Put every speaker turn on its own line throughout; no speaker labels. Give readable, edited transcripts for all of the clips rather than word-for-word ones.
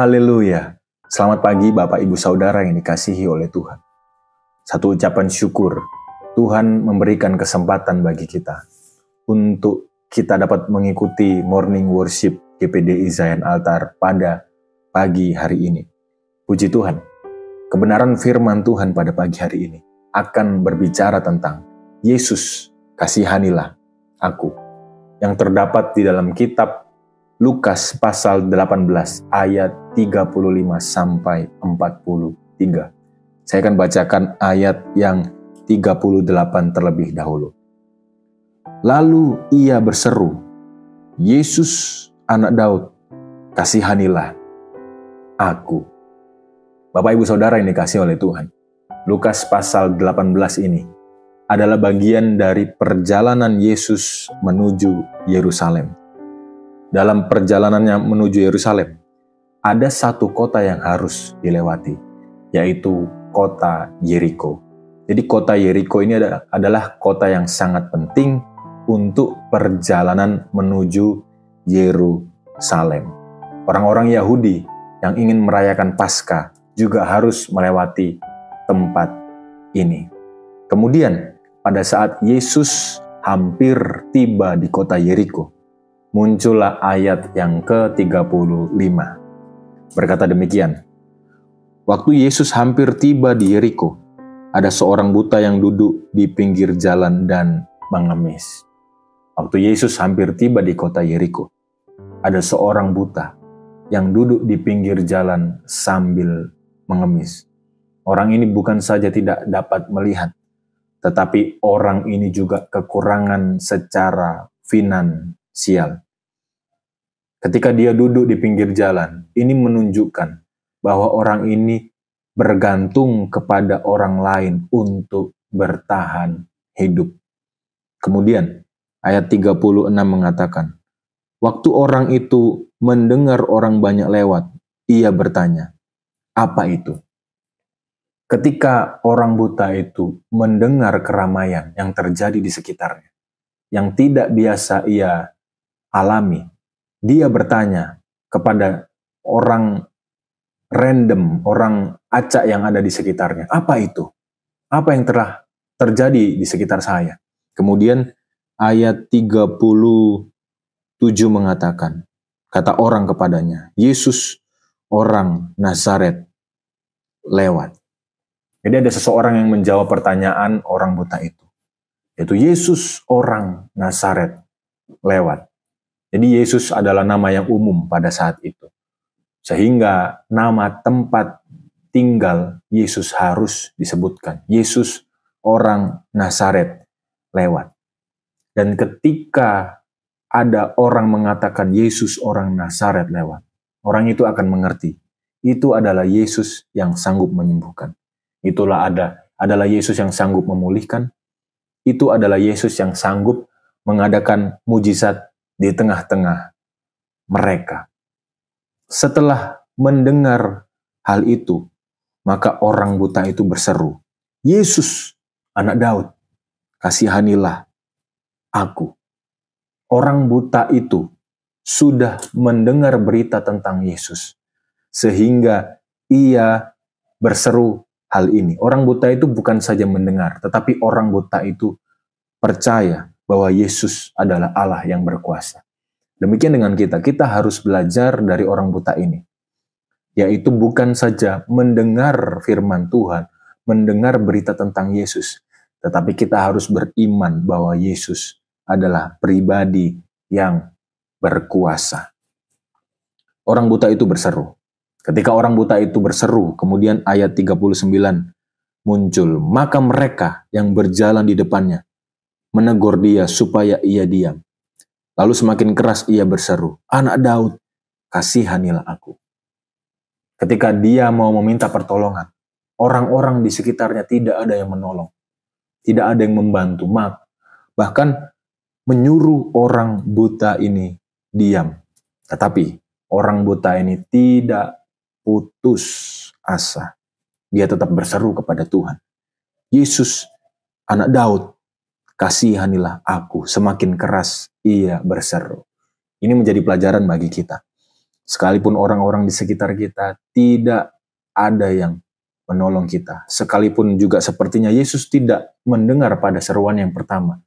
Haleluya. Selamat pagi Bapak Ibu Saudara yang dikasihi oleh Tuhan. Satu ucapan syukur, Tuhan memberikan kesempatan bagi kita untuk kita dapat mengikuti morning worship GPDI Zion Altar pada pagi hari ini. Puji Tuhan, kebenaran firman Tuhan pada pagi hari ini akan berbicara tentang Yesus, kasihanilah aku, yang terdapat di dalam kitab Lukas pasal 18 ayat 35 sampai 43. Saya akan bacakan ayat yang 38 terlebih dahulu. Lalu ia berseru, Yesus anak Daud, kasihanilah aku. Bapak Ibu Saudara yang dikasihi oleh Tuhan, Lukas pasal 18 ini adalah bagian dari perjalanan Yesus menuju Yerusalem. Dalam perjalanannya menuju Yerusalem, ada satu kota yang harus dilewati, yaitu kota Yeriko. Jadi kota Yeriko ini adalah kota yang sangat penting untuk perjalanan menuju Yerusalem. Orang-orang Yahudi yang ingin merayakan Paskah juga harus melewati tempat ini. Kemudian, pada saat Yesus hampir tiba di kota Yeriko, muncullah ayat yang ke-35. Berkata demikian, waktu Yesus hampir tiba di Yeriko, ada seorang buta yang duduk di pinggir jalan dan mengemis. Waktu Yesus hampir tiba di kota Yeriko, ada seorang buta yang duduk di pinggir jalan sambil mengemis. Orang ini bukan saja tidak dapat melihat, tetapi orang ini juga kekurangan secara finansial. Ketika dia duduk di pinggir jalan, ini menunjukkan bahwa orang ini bergantung kepada orang lain untuk bertahan hidup. Kemudian, ayat 36 mengatakan, waktu orang itu mendengar orang banyak lewat, ia bertanya, apa itu? Ketika orang buta itu mendengar keramaian yang terjadi di sekitarnya, yang tidak biasa ia alami, dia bertanya kepada orang random, orang acak yang ada di sekitarnya, apa itu? Apa yang telah terjadi di sekitar saya? Kemudian ayat 37 mengatakan, kata orang kepadanya, Yesus orang Nazaret lewat. Jadi ada seseorang yang menjawab pertanyaan orang buta itu, yaitu Yesus orang Nazaret lewat. Jadi Yesus adalah nama yang umum pada saat itu. Sehingga nama tempat tinggal Yesus harus disebutkan. Yesus orang Nazaret lewat. Dan ketika ada orang mengatakan Yesus orang Nazaret lewat, orang itu akan mengerti. Itu adalah Yesus yang sanggup menyembuhkan. Itulah adalah Yesus yang sanggup memulihkan. Itu adalah Yesus yang sanggup mengadakan mujizat di tengah-tengah mereka. Setelah mendengar hal itu, maka orang buta itu berseru, Yesus, anak Daud, kasihanilah aku. Orang buta itu sudah mendengar berita tentang Yesus, sehingga ia berseru hal ini. Orang buta itu bukan saja mendengar, tetapi orang buta itu percaya bahwa Yesus adalah Allah yang berkuasa. Demikian dengan kita harus belajar dari orang buta ini, yaitu bukan saja mendengar firman Tuhan, mendengar berita tentang Yesus, tetapi kita harus beriman bahwa Yesus adalah pribadi yang berkuasa. Orang buta itu berseru. Ketika orang buta itu berseru, kemudian ayat 39 muncul, maka mereka yang berjalan di depannya menegur dia supaya ia diam. Lalu semakin keras ia berseru, anak Daud, kasihanilah aku. Ketika dia mau meminta pertolongan, orang-orang di sekitarnya tidak ada yang menolong, tidak ada yang membantu, bahkan menyuruh orang buta ini diam. Tetapi orang buta ini tidak putus asa. Dia tetap berseru kepada Tuhan, Yesus, anak Daud, kasihanilah aku. Semakin keras ia berseru. Ini menjadi pelajaran bagi kita. Sekalipun orang-orang di sekitar kita tidak ada yang menolong kita. Sekalipun juga sepertinya Yesus tidak mendengar pada seruan yang pertama.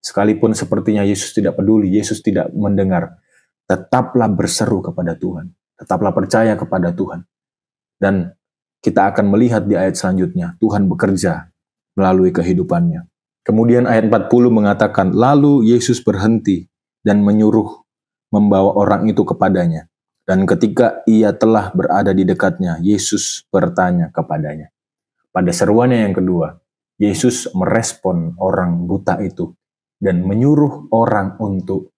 Sekalipun sepertinya Yesus tidak peduli, Yesus tidak mendengar. Tetaplah berseru kepada Tuhan. Tetaplah percaya kepada Tuhan. Dan kita akan melihat di ayat selanjutnya, Tuhan bekerja melalui kehidupannya. Kemudian ayat 40 mengatakan, lalu Yesus berhenti dan menyuruh membawa orang itu kepadanya. Dan ketika ia telah berada di dekatnya, Yesus bertanya kepadanya. Pada seruannya yang kedua, Yesus merespon orang buta itu dan menyuruh orang untuk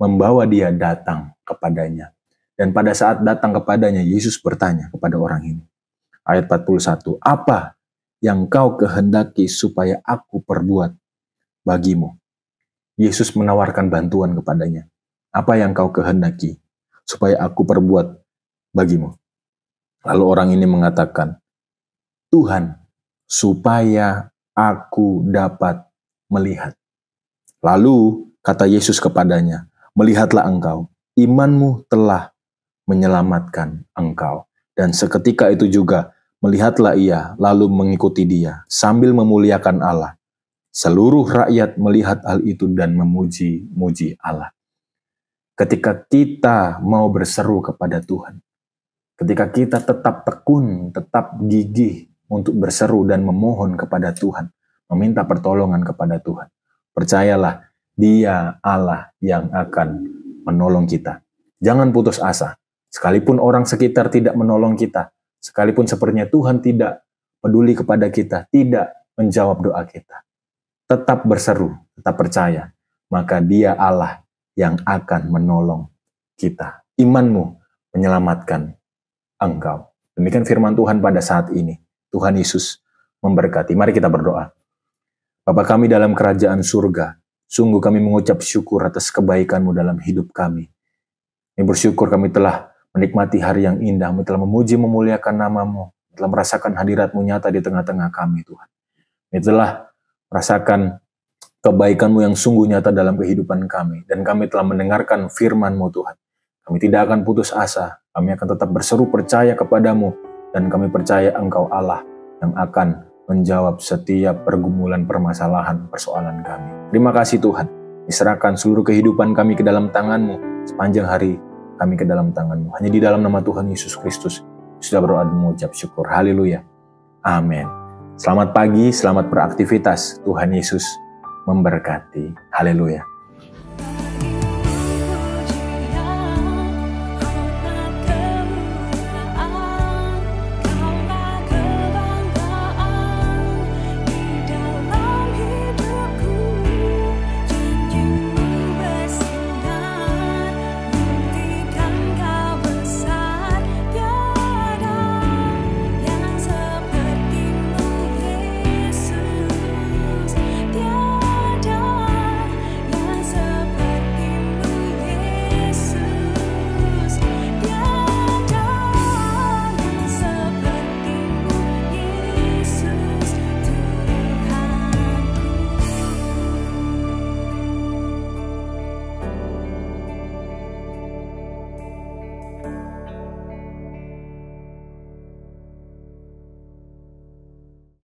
membawa dia datang kepadanya. Dan pada saat datang kepadanya, Yesus bertanya kepada orang ini. Ayat 41, apa yang kau kehendaki supaya aku perbuat bagimu? Yesus menawarkan bantuan kepadanya. Apa yang kau kehendaki supaya aku perbuat bagimu? Lalu orang ini mengatakan, Tuhan, supaya aku dapat melihat. Lalu kata Yesus kepadanya, melihatlah engkau, imanmu telah menyelamatkan engkau. Dan seketika itu juga melihatlah ia, lalu mengikuti dia, sambil memuliakan Allah. Seluruh rakyat melihat hal itu dan memuji-muji Allah. Ketika kita mau berseru kepada Tuhan, ketika kita tetap tekun, tetap gigih untuk berseru dan memohon kepada Tuhan, meminta pertolongan kepada Tuhan, percayalah, Dia Allah yang akan menolong kita. Jangan putus asa. Sekalipun orang sekitar tidak menolong kita, sekalipun sepertinya Tuhan tidak peduli kepada kita, tidak menjawab doa kita, tetap berseru, tetap percaya, maka Dia Allah yang akan menolong kita. Imanmu menyelamatkan engkau. Demikian firman Tuhan pada saat ini. Tuhan Yesus memberkati. Mari kita berdoa. Bapa kami dalam kerajaan surga, sungguh kami mengucap syukur atas kebaikan-Mu dalam hidup kami. Kami bersyukur kami telah menikmati hari yang indah, kami telah memuji memuliakan nama-Mu, telah merasakan hadirat-Mu nyata di tengah-tengah kami, Tuhan. Kami telah merasakan kebaikan-Mu yang sungguh nyata dalam kehidupan kami, dan kami telah mendengarkan firman-Mu, Tuhan. Kami tidak akan putus asa, kami akan tetap berseru percaya kepada-Mu, dan kami percaya Engkau Allah yang akan menjawab setiap pergumulan permasalahan persoalan kami. Terima kasih Tuhan, diserahkan seluruh kehidupan kami ke dalam tangan-Mu, sepanjang hari kami ke dalam tangan-Mu. Hanya di dalam nama Tuhan Yesus Kristus, sudah berdoa dan mengucap syukur. Haleluya. Amin. Selamat pagi, selamat beraktivitas. Tuhan Yesus memberkati. Haleluya.